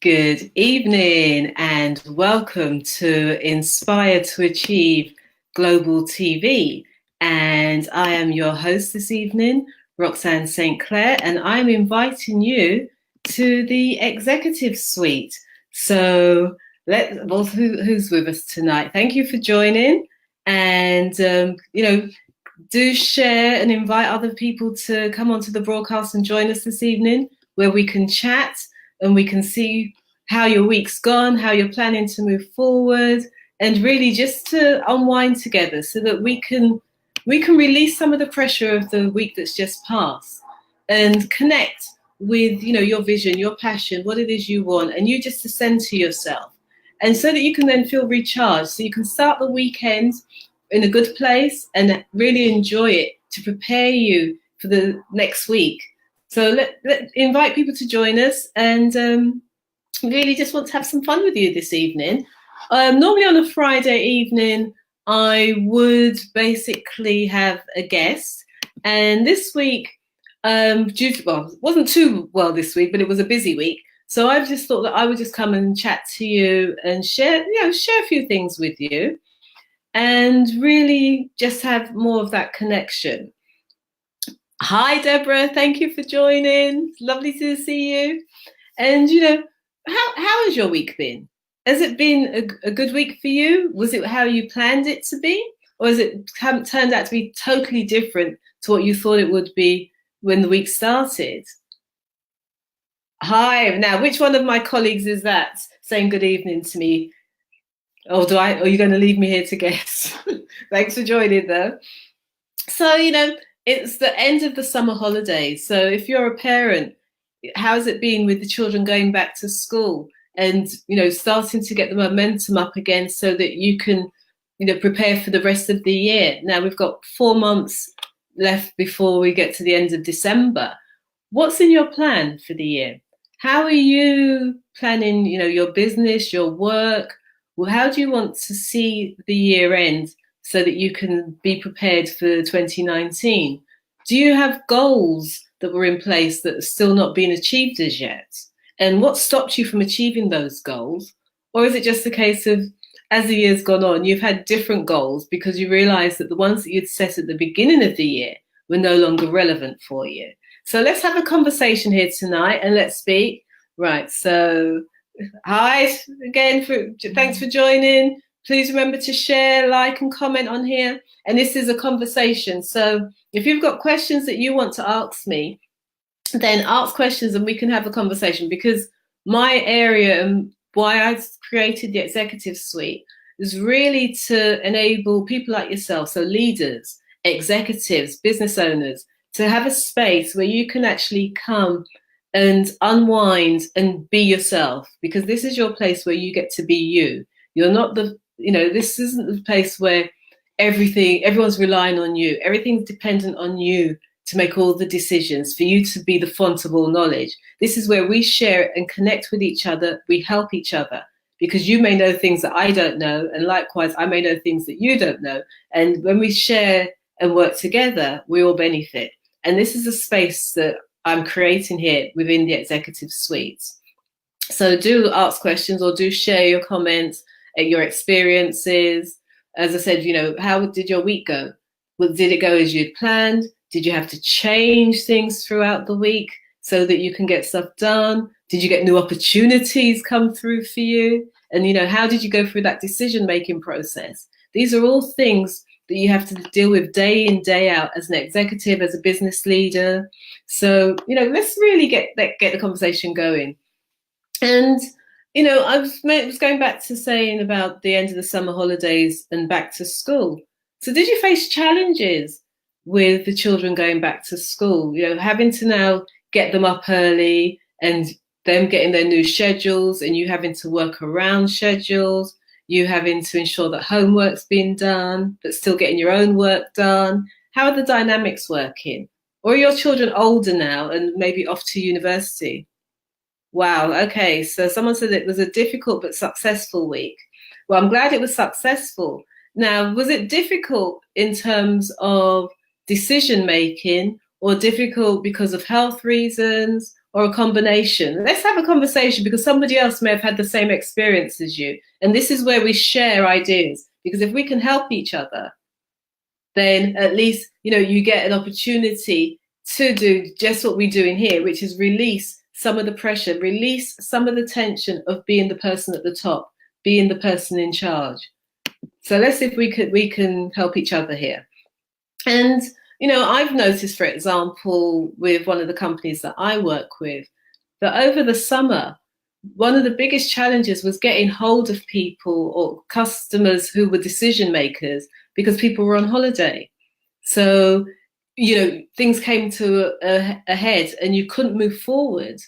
Good evening and welcome to Inspire to Achieve Global TV. And I am your host this evening, Roxanne St. Clair, and I'm inviting you to the executive suite. So who's with us tonight? Thank you for joining. And, do share and invite other people to come onto the broadcast and join us this evening where we can chat and we can see how your week's gone, how you're planning to move forward, and really just to unwind together so that we can release some of the pressure of the week that's just passed and connect with your vision, your passion, what it is you want, and you just to center yourself. And so that you can then feel recharged. So you can start the weekend in a good place and really enjoy it to prepare you for the next week. So let invite people to join us and really just want to have some fun with you this evening. Normally on a Friday evening, I would basically have a guest. And this week, it wasn't too well this week, but it was a busy week. So I've just thought that I would just come and chat to you and share a few things with you and really just have more of that connection. Hi, Deborah. Thank you for joining. It's lovely to see you. And, how has your week been? Has it been a good week for you? Was it how you planned it to be? Or has it turned out to be totally different to what you thought it would be when the week started? Hi. Now, which one of my colleagues is that saying good evening to me? Or are you going to leave me here to guess? Thanks for joining, though. So, it's the end of the summer holidays. So if you're a parent, how's it been with the children going back to school and, starting to get the momentum up again so that you can, prepare for the rest of the year? Now we've got 4 months left before we get to the end of December. What's in your plan for the year? How are you planning, your business, your work? Well, how do you want to see the year end so that you can be prepared for 2019? Do you have goals that were in place that have still not been achieved as yet? And what stopped you from achieving those goals? Or is it just a case of, as the year's gone on, you've had different goals because you realized that the ones that you'd set at the beginning of the year were no longer relevant for you? So let's have a conversation here tonight and let's speak. Right, so hi again, thanks for joining. Please remember to share, like, and comment on here. And this is a conversation. So if you've got questions that you want to ask me, then ask questions and we can have a conversation, because my area and why I've created the Executive Suite is really to enable people like yourself, so leaders, executives, business owners, to have a space where you can actually come and unwind and be yourself, because this is your place where you get to be you. You're not this isn't the place where everyone's relying on you. Everything's dependent on you to make all the decisions, for you to be the font of all knowledge. This is where we share and connect with each other. We help each other, because you may know things that I don't know, and likewise, I may know things that you don't know. And when we share and work together, we all benefit. And this is a space that I'm creating here within the Executive Suite. So do ask questions or do share your comments and your experiences. As I said, how did your week go? Well, did it go as you'd planned? Did you have to change things throughout the week so that you can get stuff done? Did you get new opportunities come through for you? And, how did you go through that decision-making process? These are all things that you have to deal with day in, day out as an executive, as a business leader. So, let's really get the conversation going. And, I was going back to saying about the end of the summer holidays and back to school. So did you face challenges with the children going back to school, having to now get them up early and them getting their new schedules and you having to work around schedules, you having to ensure that homework's being done, but still getting your own work done? How are the dynamics working? Or are your children older now and maybe off to university? Wow, okay, so someone said it was a difficult but successful week. Well, I'm glad it was successful. Now, was it difficult in terms of decision making, or difficult because of health reasons, or a combination? Let's have a conversation, because somebody else may have had the same experience as you. And this is where we share ideas, because if we can help each other, then at least, you get an opportunity to do just what we're doing here, which is release some of the pressure, release some of the tension of being the person at the top, being the person in charge. So let's see if we can help each other here. And, I've noticed, for example, with one of the companies that I work with, that over the summer, one of the biggest challenges was getting hold of people or customers who were decision makers, because people were on holiday. So, things came to a head, and you couldn't move forward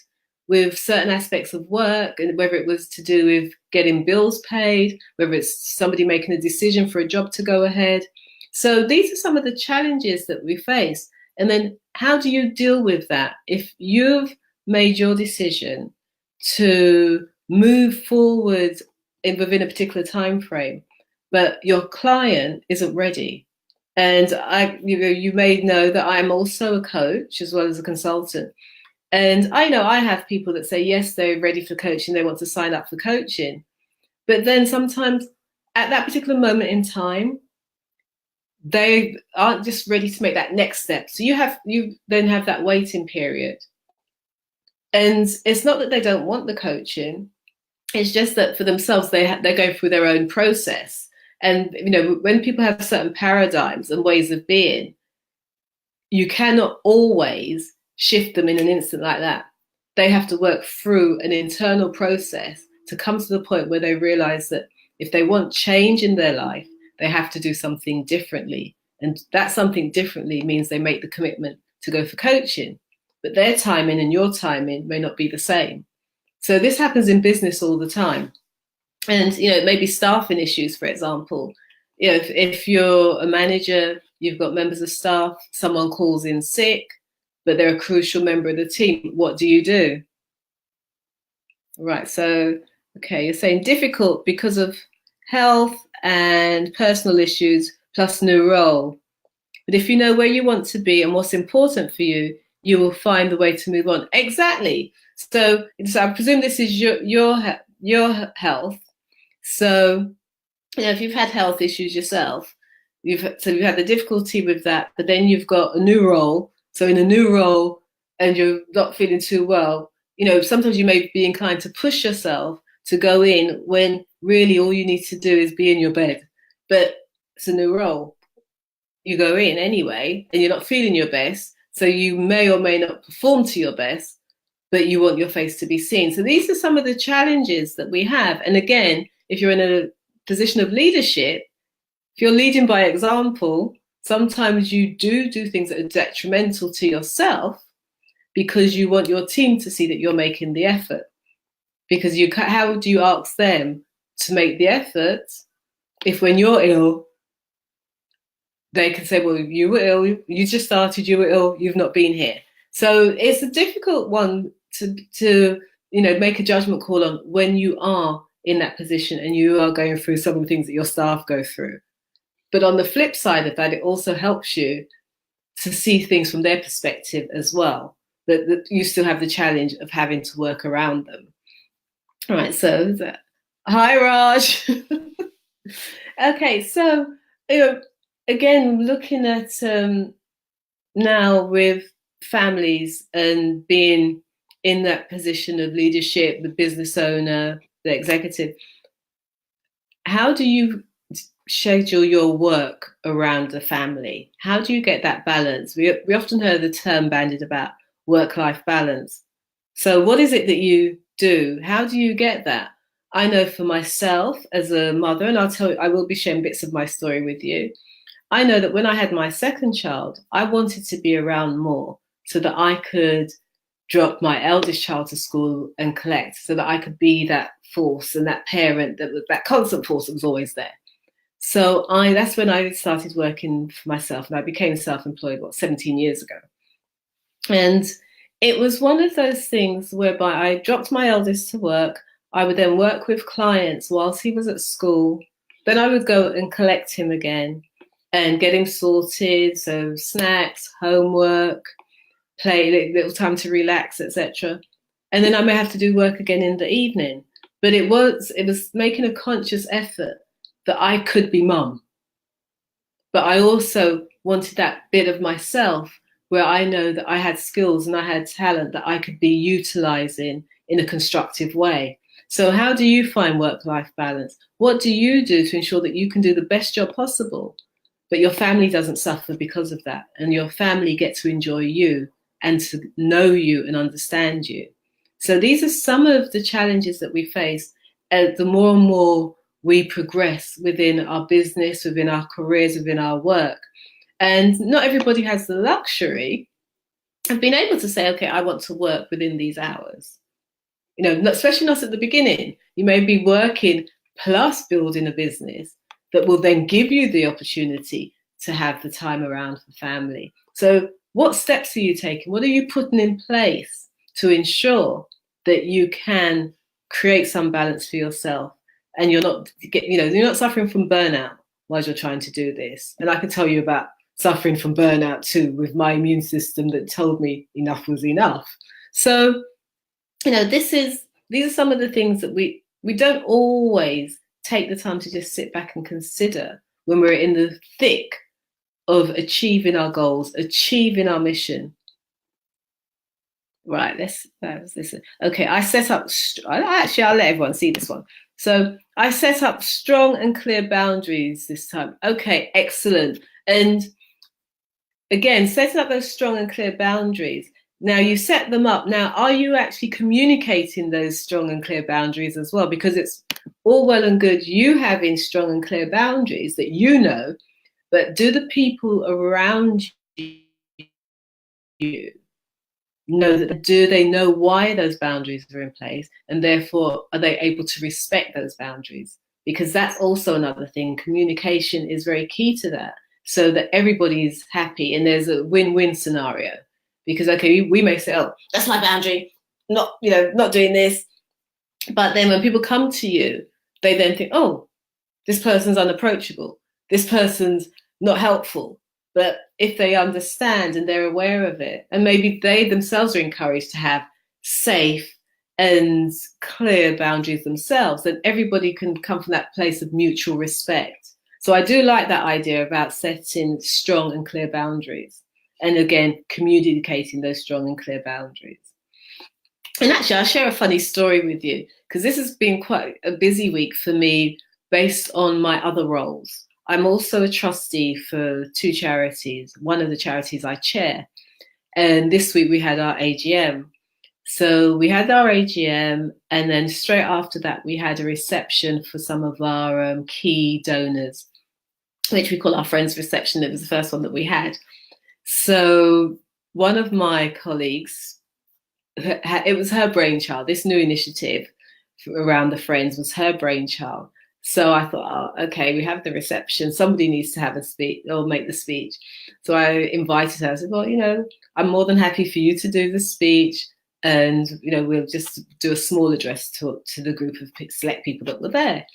with certain aspects of work, and whether it was to do with getting bills paid, whether it's somebody making a decision for a job to go ahead. So these are some of the challenges that we face. And then how do you deal with that? If you've made your decision to move forward within a particular time frame, but your client isn't ready. And you may know that I'm also a coach as well as a consultant. And I know I have people that say, yes, they're ready for coaching, they want to sign up for coaching. But then sometimes at that particular moment in time, they aren't just ready to make that next step. So you then have that waiting period. And it's not that they don't want the coaching, it's just that for themselves, they go through their own process. And, when people have certain paradigms and ways of being, you cannot always shift them in an instant like that. They have to work through an internal process to come to the point where they realize that if they want change in their life, they have to do something differently. And that something differently means they make the commitment to go for coaching. But their timing and your timing may not be the same. So this happens in business all the time. And, maybe staffing issues, for example. If you're a manager, you've got members of staff, someone calls in sick, but they're a crucial member of the team. What do you do? Right, so, okay, you're saying difficult because of health and personal issues plus new role. But if you know where you want to be and what's important for you, you will find the way to move on. Exactly. So I presume this is your health. So, if you've had health issues yourself, you've had the difficulty with that, but then you've got a new role. So in a new role, and you're not feeling too well, sometimes you may be inclined to push yourself to go in when really all you need to do is be in your bed. But it's a new role. You go in anyway, and you're not feeling your best. So you may or may not perform to your best, but you want your face to be seen. So these are some of the challenges that we have. And again, if you're in a position of leadership, if you're leading by example, sometimes you do things that are detrimental to yourself because you want your team to see that you're making the effort. Because how do you ask them to make the effort if when you're ill, they can say, well, you were ill, you just started, you were ill, you've not been here. So it's a difficult one to make a judgment call on when you are in that position and you are going through some of the things that your staff go through. But on the flip side of that, it also helps you to see things from their perspective as well, that you still have the challenge of having to work around them. All right, so hi, Raj. Okay, so again, looking at now with families and being in that position of leadership, the business owner, the executive, how do you schedule your work around the family? How do you get that balance? We often hear the term bandied about work-life balance. So what is it that you do? How do you get that? I know for myself as a mother, and I will be sharing bits of my story with you. I know that when I had my second child, I wanted to be around more so that I could drop my eldest child to school and collect, so that I could be that force and that parent, that constant force that was always there. So that's when I started working for myself, and I became self-employed, 17 years ago. And it was one of those things whereby I dropped my eldest to work. I would then work with clients whilst he was at school. Then I would go and collect him again and get him sorted. So snacks, homework, play, little time to relax, etc. And then I may have to do work again in the evening. But it was making a conscious effort that I could be mum. But I also wanted that bit of myself where I know that I had skills and I had talent that I could be utilizing in a constructive way. So how do you find work-life balance? What do you do to ensure that you can do the best job possible, but your family doesn't suffer because of that, and your family get to enjoy you and to know you and understand you? So these are some of the challenges that we face as the more and more we progress within our business, within our careers, within our work. And not everybody has the luxury of being able to say, okay, I want to work within these hours. You know, especially not at the beginning. You may be working plus building a business that will then give you the opportunity to have the time around for family. So what steps are you taking? What are you putting in place to ensure that you can create some balance for yourself and you're not suffering from burnout while you're trying to do this? And I can tell you about suffering from burnout too, with my immune system that told me enough was enough. So, you know, these are some of the things that we don't always take the time to just sit back and consider when we're in the thick of achieving our goals, achieving our mission. Right, let's listen. Okay, I set up, I'll let everyone see this one. So I set up strong and clear boundaries this time. Okay, excellent. And again, setting up those strong and clear boundaries. Now you set them up. Now, are you actually communicating those strong and clear boundaries as well? Because it's all well and good you having strong and clear boundaries that you know, but do the people around you know that? Do they know why those boundaries are in place, and therefore are they able to respect those boundaries? Because that's also another thing. Communication is very key to that, so that everybody's happy and there's a win-win scenario. Because okay, we may say, oh, that's my boundary, not doing this, but then when people come to you, they then think, oh, this person's unapproachable, this person's not helpful. But if they understand and they're aware of it, and maybe they themselves are encouraged to have safe and clear boundaries themselves, then everybody can come from that place of mutual respect. So I do like that idea about setting strong and clear boundaries. And again, communicating those strong and clear boundaries. And actually, I'll share a funny story with you, because this has been quite a busy week for me based on my other roles. I'm also a trustee for two charities, one of the charities I chair. And this week we had our AGM. So we had our AGM, and then straight after that, we had a reception for some of our key donors, which we call our Friends Reception. It was the first one that we had. So one of my colleagues, it was her brainchild. This new initiative around the Friends was her brainchild. So I thought, oh, okay, we have the reception. Somebody needs to have a speech or make the speech. So I invited her. I said, well, I'm more than happy for you to do the speech. And, we'll just do a small address to the group of select people that were there.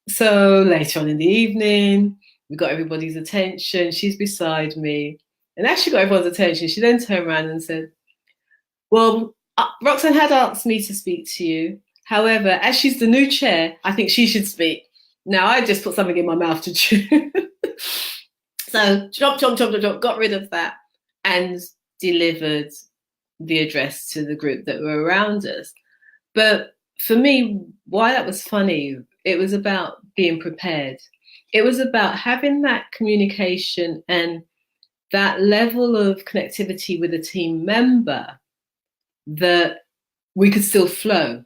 So later on in the evening, we got everybody's attention. She's beside me. And as she got everyone's attention, she then turned around and said, well, Roxanne had asked me to speak to you. However, as she's the new chair, I think she should speak. Now, I just put something in my mouth to chew. So, chomp, chomp, chomp, chomp, chomp, got rid of that and delivered the address to the group that were around us. But for me, why that was funny, it was about being prepared. It was about having that communication and that level of connectivity with a team member that we could still flow.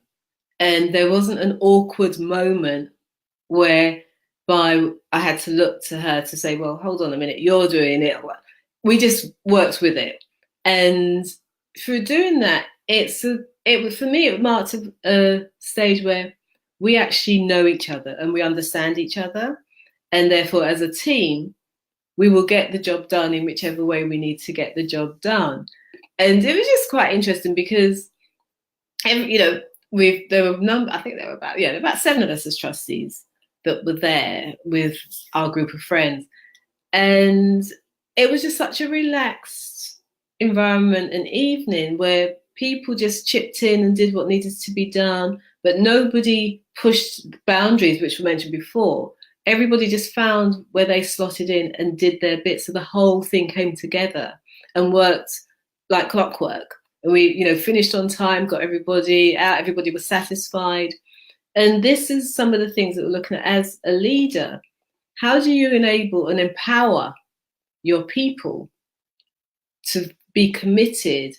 And there wasn't an awkward moment whereby I had to look to her to say, well, hold on a minute, you're doing it. We just worked with it. And through doing that, for me, it marked a stage where we actually know each other and we understand each other. And therefore, as a team, we will get the job done in whichever way we need to get the job done. And it was just quite interesting because, there were I think there were about 7 of us as trustees that were there with our group of friends. And it was just such a relaxed environment and evening where people just chipped in and did what needed to be done, but nobody pushed boundaries, which were mentioned before. Everybody just found where they slotted in and did their bit. So the whole thing came together and worked like clockwork. And we, finished on time, got everybody out, everybody was satisfied. And this is some of the things that we're looking at as a leader. How do you enable and empower your people to be committed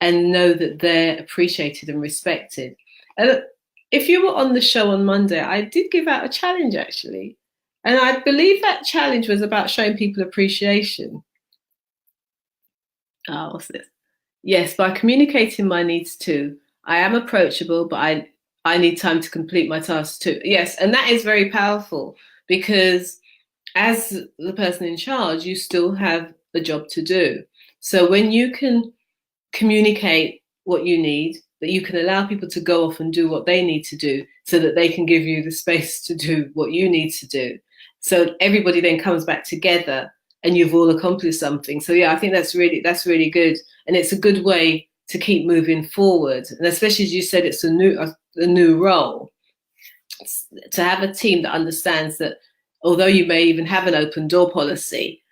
and know that they're appreciated and respected? And if you were on the show on Monday, I did give out a challenge actually. And I believe that challenge was about showing people appreciation. Oh, what's this? Yes, by communicating my needs too. I am approachable, but I need time to complete my tasks too. Yes, and that is very powerful because as the person in charge, you still have a job to do. So when you can communicate what you need, that you can allow people to go off and do what they need to do so that they can give you the space to do what you need to do. So everybody then comes back together and you've all accomplished something. So yeah, I think that's really good. And it's a good way to keep moving forward. And especially as you said, it's a new role. To have a team that understands that although you may even have an open door policy,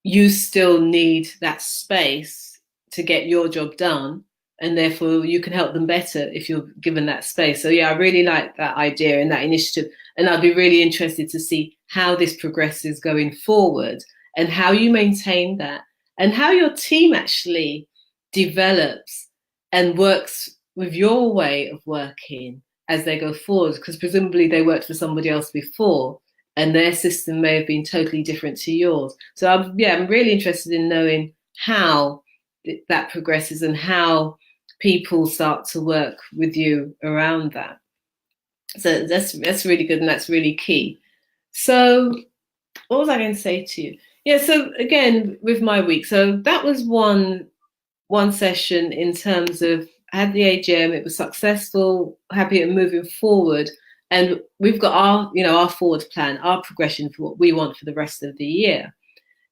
you still need that space to get your job done. And therefore you can help them better if you're given that space. So yeah, I really like that idea and that initiative. And I'd be really interested to see how this progresses going forward and how you maintain that and how your team actually develops and works with your way of working as they go forward, because presumably they worked for somebody else before and their system may have been totally different to yours. So I'm really interested in knowing how that progresses and how people start to work with you around that. So that's really good and that's really key. So what was I going to say to you? Yeah, so again, with my week, so that was one session in terms of I had the AGM, it was successful, happy and moving forward. And we've got our forward plan, our progression for what we want for the rest of the year.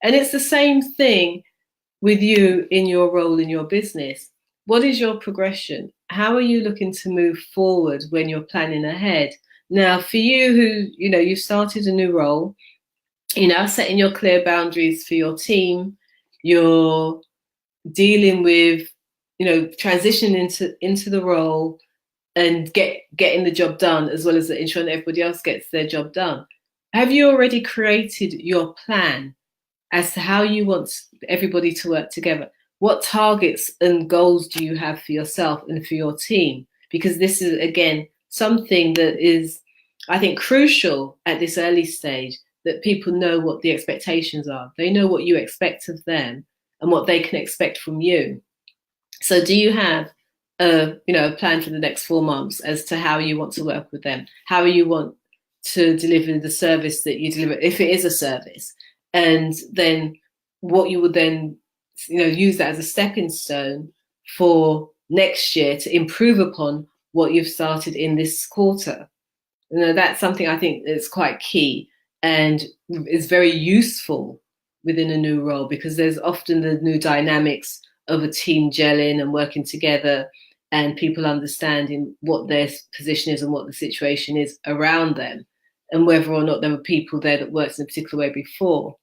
And it's the same thing with you in your role in your business. What is your progression? How are you looking to move forward when you're planning ahead? Now, for you who, you've started a new role, setting your clear boundaries for your team, you're dealing with, transitioning into the role and getting the job done, as well as ensuring that everybody else gets their job done. Have you already created your plan as to how you want everybody to work together? What targets and goals do you have for yourself and for your team? Because this is, again, something that is, I think, crucial at this early stage, that people know what the expectations are. They know what you expect of them and what they can expect from you. So do you have a plan for the next 4 months as to how you want to work with them, how you want to deliver the service that you deliver, if it is a service, and then what you would then use that as a stepping stone for next year to improve upon what you've started in this quarter. That's something I think is quite key and is very useful within a new role, because there's often the new dynamics of a team gelling and working together and people understanding what their position is and what the situation is around them and whether or not there were people there that worked in a particular way before.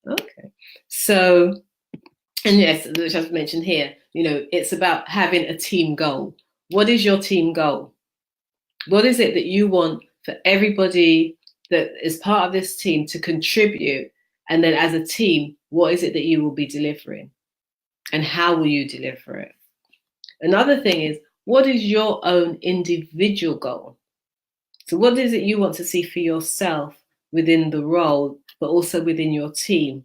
Okay. So, and yes, which I've mentioned here, it's about having a team goal. What is your team goal? What is it that you want for everybody that is part of this team to contribute? And then as a team, what is it that you will be delivering? And how will you deliver it? Another thing is, what is your own individual goal? So what is it you want to see for yourself within the role, but also within your team,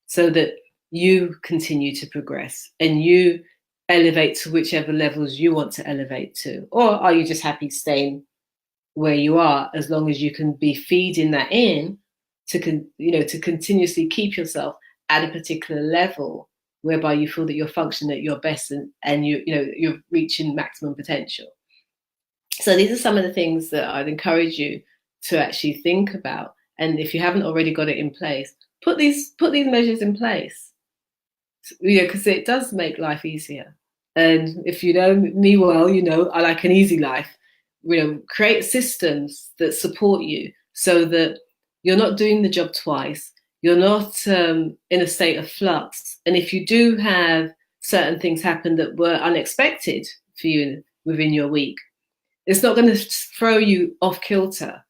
so that you continue to progress and you elevate to whichever levels you want to elevate to? Or are you just happy staying where you are, as long as you can be feeding that in to continuously keep yourself at a particular level whereby you feel that you're functioning at your best and you're reaching maximum potential. So these are some of the things that I'd encourage you to actually think about. And if you haven't already got it in place, put these measures in place Yeah, because it does make life easier. And if you know me well, you know I like an easy life. You know, create systems that support you so that you're not doing the job twice. You're not in a state of flux. And if you do have certain things happen that were unexpected for you within your week, it's not going to throw you off kilter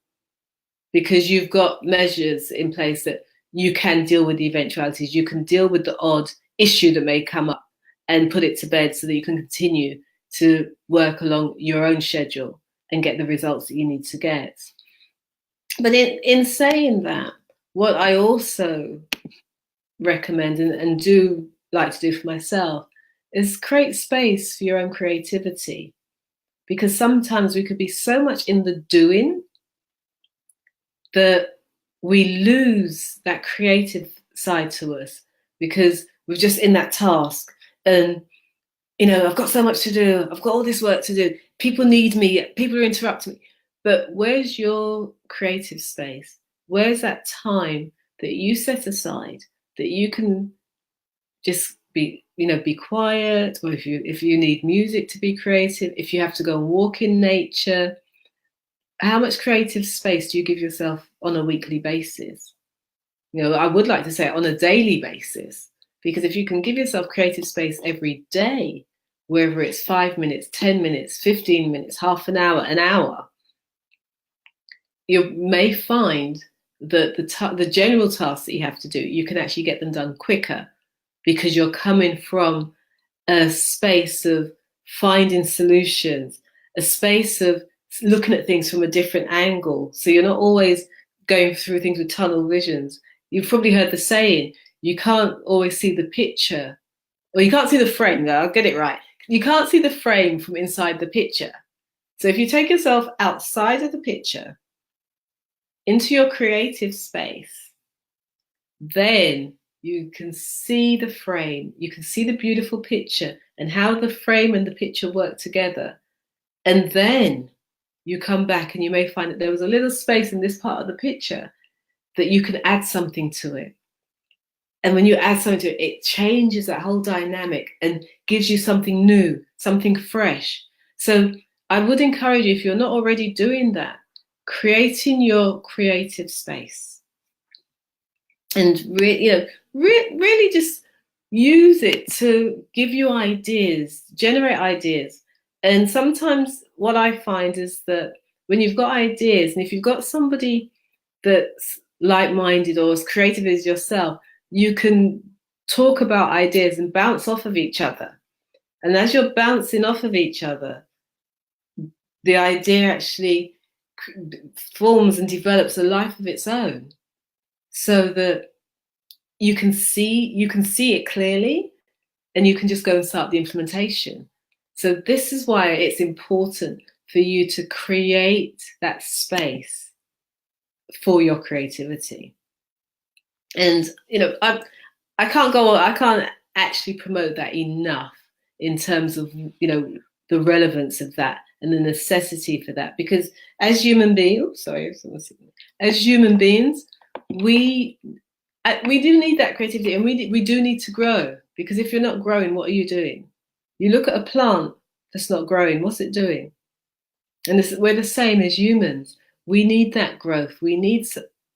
because you've got measures in place that you can deal with the eventualities. You can deal with the odd issue that may come up and put it to bed so that you can continue to work along your own schedule and get the results that you need to get. But in saying that, what I also recommend and do like to do for myself is create space for your own creativity. Because sometimes we could be so much in the doing that we lose that creative side to us because we're just in that task. And, you know, I've got so much to do. I've got all this work to do. People need me. People are interrupting me. But where's your creative space? Where's that time that you set aside that you can just be, you know, be quiet, or if you need music to be creative, if you have to go and walk in nature, how much creative space do you give yourself on a weekly basis? You know, I would like to say on a daily basis, because if you can give yourself creative space every day, whether it's 5 minutes, 10 minutes, 15 minutes, half an hour, you may find that the general tasks that you have to do, you can actually get them done quicker because you're coming from a space of finding solutions, a space of looking at things from a different angle. So you're not always going through things with tunnel visions. You've probably heard the saying, you can't always see the picture, or you can't see the frame. No, I'll get it right. You can't see the frame from inside the picture. So if you take yourself outside of the picture, into your creative space, then you can see the frame, you can see the beautiful picture and how the frame and the picture work together. And then you come back and you may find that there was a little space in this part of the picture that you can add something to it. And when you add something to it, it changes that whole dynamic and gives you something new, something fresh. So I would encourage you, if you're not already doing that, creating your creative space and really just use it to give you ideas, generate ideas. And sometimes what I find is that when you've got ideas, and if you've got somebody that's like-minded or as creative as yourself, you can talk about ideas and bounce off of each other. And as you're bouncing off of each other, the idea actually forms and develops a life of its own, so that you can see it clearly and you can just go and start the implementation. So this is why it's important for you to create that space for your creativity. And you know, I can't actually promote that enough in terms of, you know, the relevance of that and the necessity for that, because as human beings, we do need that creativity, and we do need to grow, because if you're not growing, what are you doing? You look at a plant that's not growing, what's it doing? And we're the same as humans. We need that growth. We need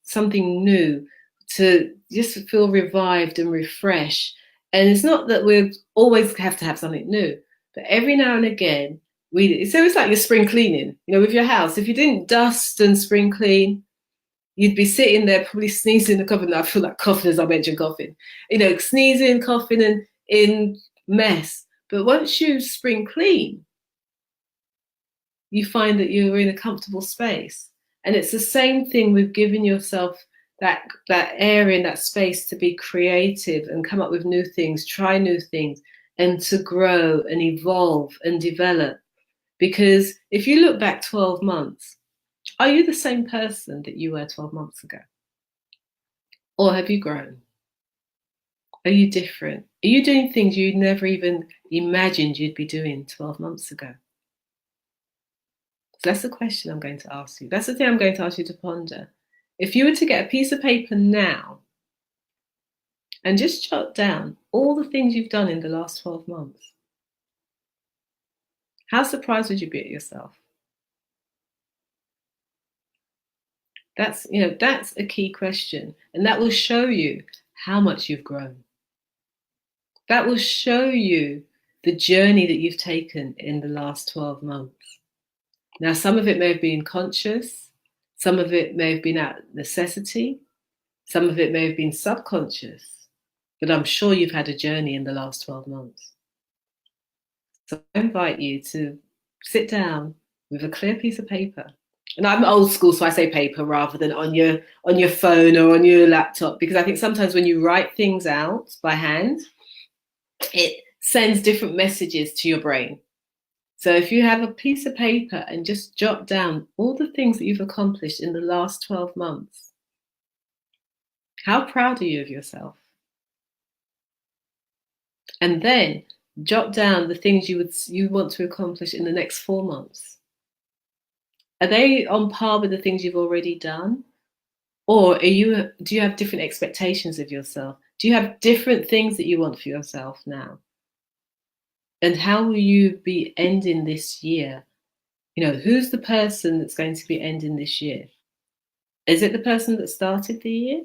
something new to just feel revived and refreshed. And it's not that we always have to have something new, but every now and again, so it's like your spring cleaning, you know, with your house. If you didn't dust and spring clean, you'd be sitting there probably sneezing and coughing. I feel like coughing as I mentioned coughing, you know, sneezing, coughing, and in mess. But once you spring clean, you find that you're in a comfortable space. And it's the same thing with giving yourself that area and that space to be creative and come up with new things, try new things, and to grow and evolve and develop. Because if you look back 12 months, are you the same person that you were 12 months ago? Or have you grown? Are you different? Are you doing things you never even imagined you'd be doing 12 months ago? So that's the question I'm going to ask you. That's the thing I'm going to ask you to ponder. If you were to get a piece of paper now and just jot down all the things you've done in the last 12 months. How surprised would you be at yourself? That's a key question, and that will show you how much you've grown. That will show you the journey that you've taken in the last 12 months. Now, some of it may have been conscious, some of it may have been out of necessity, some of it may have been subconscious, but I'm sure you've had a journey in the last 12 months. So I invite you to sit down with a clear piece of paper. And I'm old school, so I say paper rather than on your phone or on your laptop, because I think sometimes when you write things out by hand, it sends different messages to your brain. So if you have a piece of paper and just jot down all the things that you've accomplished in the last 12 months, how proud are you of yourself? And then jot down the things you want to accomplish in the next 4 months. Are they on par with the things you've already done? Or do you have different expectations of yourself? Do you have different things that you want for yourself now? And how will you be ending this year? Who's the person that's going to be ending this year? Is it the person that started the year?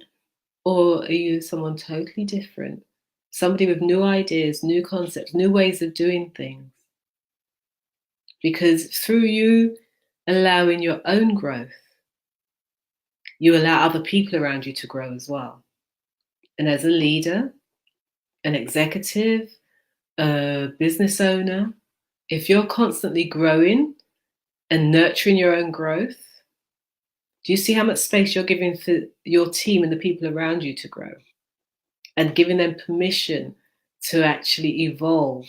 Or are you someone totally different? Somebody with new ideas, new concepts, new ways of doing things? Because through you allowing your own growth, you allow other people around you to grow as well. And as a leader, an executive, a business owner, if you're constantly growing and nurturing your own growth, do you see how much space you're giving for your team and the people around you to grow and giving them permission to actually evolve?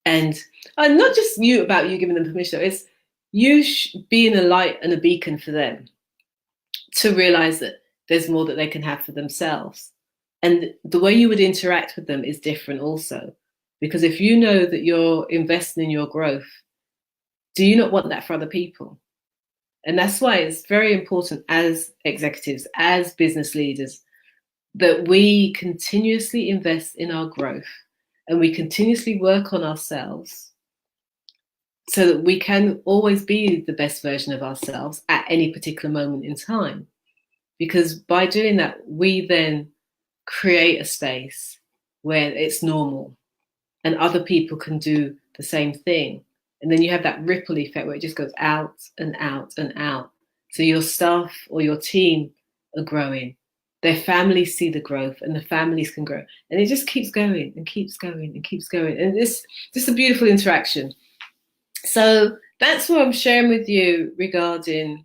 And not just about you giving them permission, it's you being a light and a beacon for them to realize that there's more that they can have for themselves. And the way you would interact with them is different also. Because if you know that you're investing in your growth, do you not want that for other people? And that's why it's very important as executives, as business leaders, that we continuously invest in our growth and we continuously work on ourselves so that we can always be the best version of ourselves at any particular moment in time. Because by doing that, we then create a space where it's normal and other people can do the same thing. And then you have that ripple effect where it just goes out and out and out. So your staff or your team are growing. Their families see the growth and the families can grow. And it just keeps going and keeps going and keeps going. And it's just a beautiful interaction. So that's what I'm sharing with you regarding,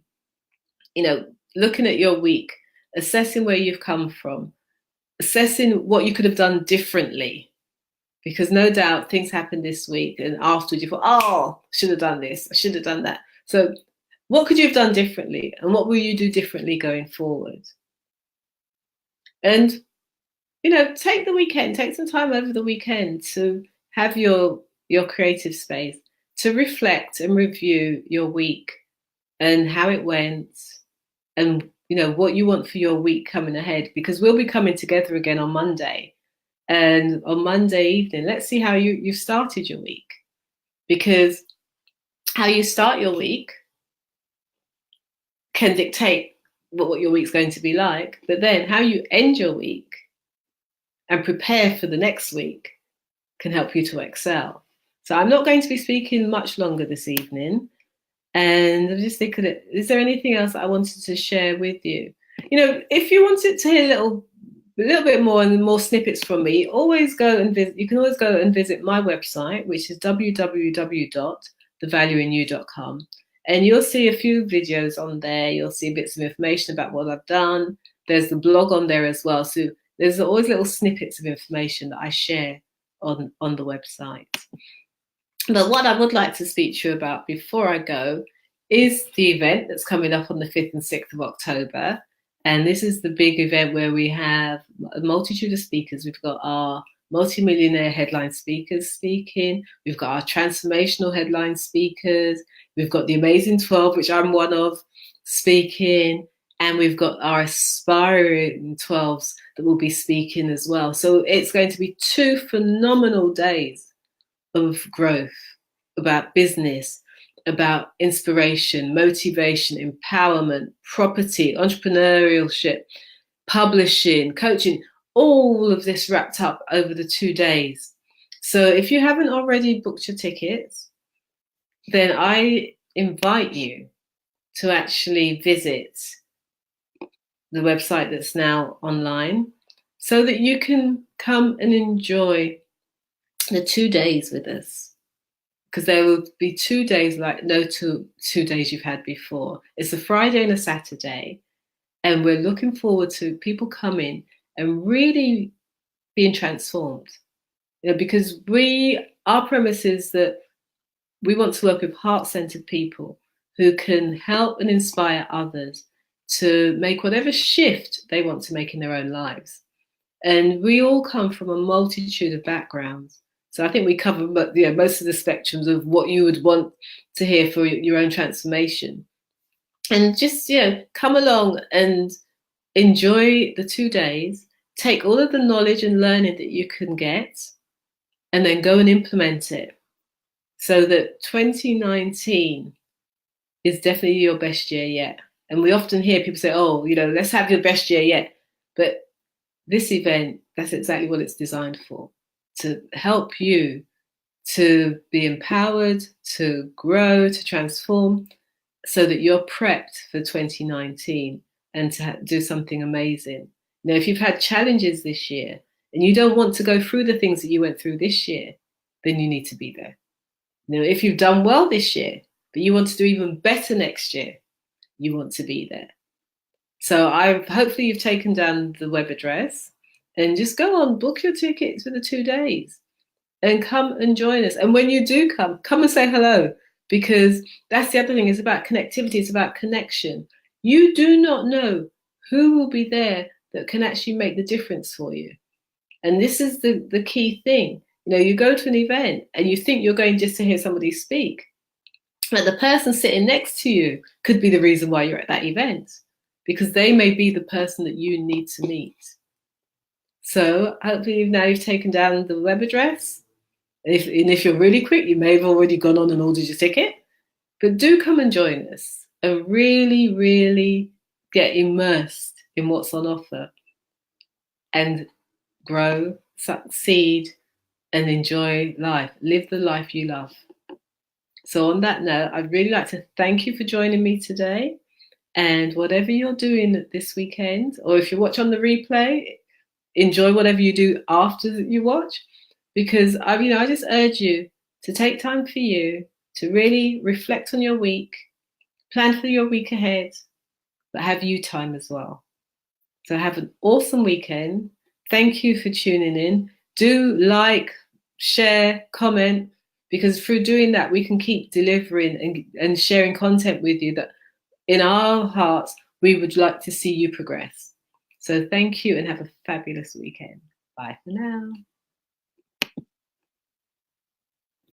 looking at your week, assessing where you've come from, assessing what you could have done differently. Because no doubt things happened this week and afterwards you thought, I should have done this, I should have done that. So what could you have done differently? And what will you do differently going forward? And, take the weekend, take some time over the weekend to have your creative space, to reflect and review your week and how it went and, what you want for your week coming ahead, because we'll be coming together again on Monday. And on Monday evening, let's see how you started your week, because how you start your week can dictate what your week's going to be like. But then how you end your week and prepare for the next week can help you to excel. So I'm not going to be speaking much longer this evening. And I'm just thinking, is there anything else I wanted to share with you? If you wanted to hear a little bit more and more snippets from me, always go and visit. You can always go and visit my website, which is www.thevalueinyou.com, and you'll see a few videos on there. You'll see bits of information about what I've done. There's the blog on there as well. So there's always little snippets of information that I share on the website. But what I would like to speak to you about before I go is the event that's coming up on the 5th and 6th of October. And this is the big event where we have a multitude of speakers. We've got our multimillionaire headline speakers speaking. We've got our transformational headline speakers. We've got the Amazing 12, which I'm one of, speaking. And we've got our aspiring 12s that will be speaking as well. So it's going to be 2 phenomenal days of growth, about business, about inspiration, motivation, empowerment, property, entrepreneurship, publishing, coaching, all of this wrapped up over the 2 days. So if you haven't already booked your tickets, then I invite you to actually visit the website that's now online so that you can come and enjoy the 2 days with us. Because there will be 2 days like no two days you've had before. It's a Friday and a Saturday, and we're looking forward to people coming and really being transformed. Because our premise is that we want to work with heart-centered people who can help and inspire others to make whatever shift they want to make in their own lives. And we all come from a multitude of backgrounds. So I think we cover most of the spectrums of what you would want to hear for your own transformation. And just, come along and enjoy the 2 days, take all of the knowledge and learning that you can get, and then go and implement it so that 2019 is definitely your best year yet. And we often hear people say, let's have your best year yet. But this event, that's exactly what it's designed for, to help you to be empowered, to grow, to transform, so that you're prepped for 2019 and to do something amazing. Now, if you've had challenges this year and you don't want to go through the things that you went through this year, then you need to be there. If you've done well this year, but you want to do even better next year, you want to be there. So hopefully you've taken down the web address and just go on, book your tickets for the 2 days and come and join us. And when you do come and say hello, because that's the other thing. It's about connectivity. It's about connection. You do not know who will be there that can actually make the difference for you. And this is the key thing. You go to an event and you think you're going just to hear somebody speak, but the person sitting next to you could be the reason why you're at that event, because they may be the person that you need to meet. So hopefully now you've taken down the web address. And if you're really quick, you may have already gone on and ordered your ticket. But do come and join us and really, really get immersed in what's on offer and grow, succeed, and enjoy life. Live the life you love. So on that note, I'd really like to thank you for joining me today. And whatever you're doing this weekend, or if you watch on the replay, enjoy whatever you do after you watch. Because I just urge you to take time for you to really reflect on your week, plan for your week ahead, but have you time as well. So have an awesome weekend. Thank you for tuning in. Do like, share, comment, because through doing that, we can keep delivering and sharing content with you that in our hearts, we would like to see you progress. So thank you and have a fabulous weekend. Bye for now.